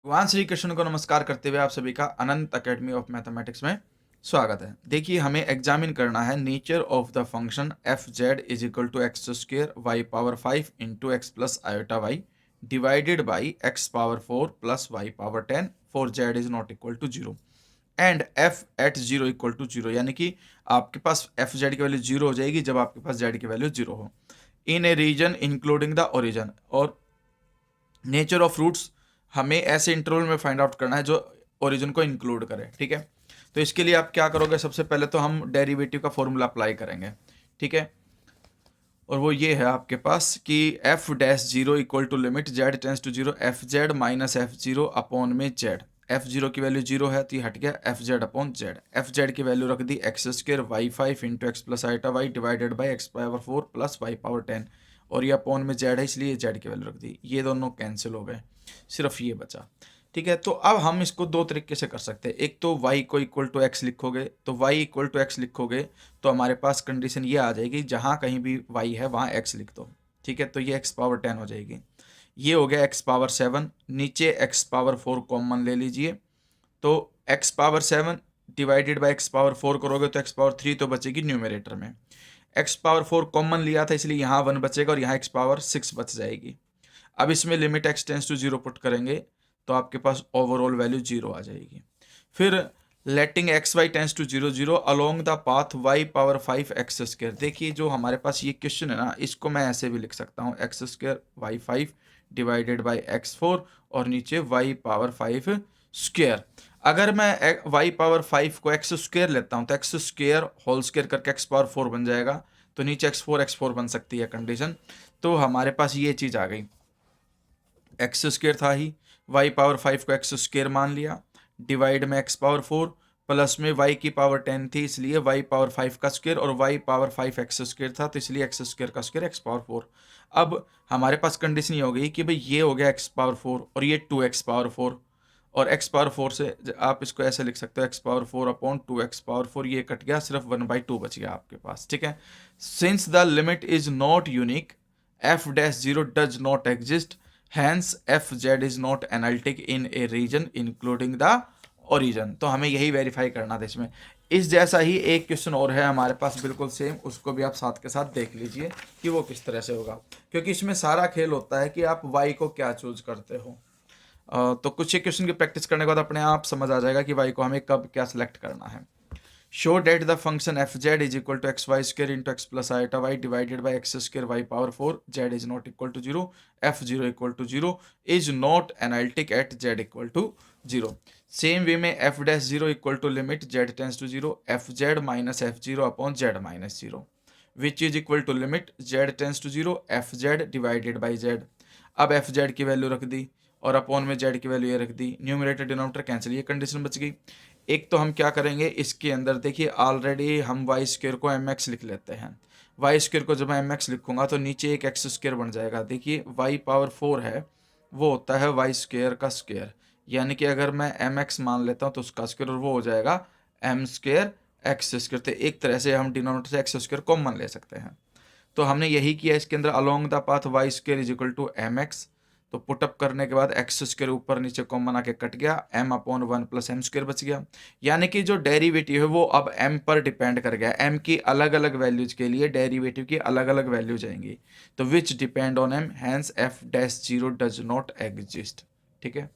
भगवान श्री कृष्ण को नमस्कार करते हुए आप सभी का अनंत अकेडमी ऑफ मैथमेटिक्स में स्वागत है। देखिए, हमें एग्जामिन करना है nature of the function F Z is equal to X square Y power 5 into x plus iota Y divided by x power 4 plus Y power 10 for Z is not equal to zero and F at zero equal to zero. यानी कि आपके पास एफ Z की value zero हो जाएगी जब आपके पास जेड की वैल्यू जीरो हो in a region including the origin. और नेचर ऑफ रूट्स हमें ऐसे इंटरवल में फाइंड आउट करना है जो ओरिजिन को इंक्लूड करे। ठीक है, तो इसके लिए आप क्या करोगे, सबसे पहले तो हम डेरिवेटिव का फॉर्मूला अप्लाई करेंगे। ठीक है, और वो ये है आपके पास कि f dash zero equal to limit z tends to zero f z minus f zero upon में जेड। एफ जीरो की वैल्यू जीरो है तो ये हट गया f z upon z. F Z की वैल्यू रख दी x square Y 5 into x plus आइटा y divided by x power 4 plus Y power 10 और ये अपॉन में जेड है इसलिए जेड की वैल्यू रख दी। ये दोनों कैंसिल हो गए, सिर्फ ये बचा। ठीक है, तो अब हम इसको दो तरीके से कर सकते हैं। एक तो y को इक्वल टू एक्स लिखोगे, तो y इक्वल टू एक्स लिखोगे तो हमारे पास कंडीशन ये आ जाएगी जहाँ कहीं भी y है वहाँ x लिख दो। ठीक है, तो ये x पावर 10 हो जाएगी। ये हो गया x पावर 7, नीचे x पावर 4 कॉमन ले लीजिए तो x power 7 divided by x power 4 करोगे तो x पावर 3 तो बचेगी न्यूमरेटर में। x पावर 4 कॉमन लिया था इसलिए यहाँ 1 बचेगा और यहाँ x पावर 6 बच जाएगी। अब इसमें limit x tends to zero put करेंगे तो आपके पास ओवरऑल वैल्यू जीरो आ जाएगी। फिर letting x y tends to zero zero along the path y power 5 x square. देखिए, जो हमारे पास ये क्वेश्चन है ना, इसको मैं ऐसे भी लिख सकता हूँ X square Y 5 divided by X 4 और नीचे वाई पावर 5 स्क्र। अगर मैं वाई पावर 5 को एक्स स्क्र लेता हूँ तो एक्स स्क्र होल स्क्र करके एक्स पावर 4 बन जाएगा, तो नीचे एक्स फोर बन सकती है कंडीशन। तो हमारे पास ये चीज़ आ गई, एक्स स्क्र था ही, वाई पावर 5 को एक्स स्क्र मान लिया डिवाइड में एक्स पावर 4 प्लस में वाई की पावर 10 थी इसलिए वाई पावर 5 का स्क्र और वाई पावर 5 एक्स स्क्र था तो इसलिए एक्स स्क्र का स्क्र एक्स पावर 4। अब हमारे पास कंडीशन ये हो गई कि भाई ये हो गया एक्स पावर 4 और ये 2 एक्स पावर 4 और एक्स पावर 4 से आप इसको ऐसे लिख सकते हो x power 4 upon 2 x power 4, ये कट गया, सिर्फ 1/2 बच गया आपके पास। ठीक है, since the limit is not unique F dash zero does not exist hence F Z is not analytic in a region including the origin. तो हमें यही वेरीफाई करना था इसमें। इस जैसा ही एक क्वेश्चन और है हमारे पास बिल्कुल सेम, उसको भी आप साथ के साथ देख लीजिए कि वो किस तरह से होगा, क्योंकि इसमें सारा खेल होता है कि आप y को क्या चूज करते हो। तो कुछ एक क्वेश्चन की प्रैक्टिस करने के बाद अपने आप समझ आ जाएगा कि y को हमें कब क्या सिलेक्ट करना है। Show that the function fz is equal to xy square into x plus iota y divided by x square y power 4 z is not equal to 0 f0 equal to 0 is not analytic at z equal to 0। Same way में f dash 0 equal to limit z tends to 0 fz minus f0 upon z minus 0 which is equal to limit z tends to 0 fz divided by z। अब fz की value रख दी और upon में z की value ये रख दी, numerator denominator cancel, ये condition बच गई। एक तो हम क्या करेंगे, इसके अंदर देखिए ऑलरेडी हम वाई स्क्र को एम एक्स लिख लेते हैं। वाई स्क्र को जब मैं एम एक्स लिखूंगा तो नीचे एक एक्स स्क्र बन जाएगा। देखिए वाई पावर 4 है वो होता है वाई स्क्र का स्क्र, यानी कि अगर मैं एम एक्स मान लेता हूँ तो उसका स्क्र और वो हो जाएगा एम स्क्र एक्स स्क्र। तो एक तरह से हम डिनोमिनेटर से एक्स स्क्र कॉमन ले सकते हैं। तो हमने यही किया, इसके अंदर along the path Y square is equal to M X, तो पुटअप करने के बाद एक्स स्क्र ऊपर नीचे कॉमन आके कट गया, M upon 1 plus M square बच गया। यानी कि जो डेरिवेटिव है वो अब एम पर डिपेंड कर गया, एम की अलग अलग वैल्यूज के लिए डेरिवेटिव की अलग अलग वैल्यू जाएंगी, तो which depend on M hence F dash zero does not exist. ठीक है।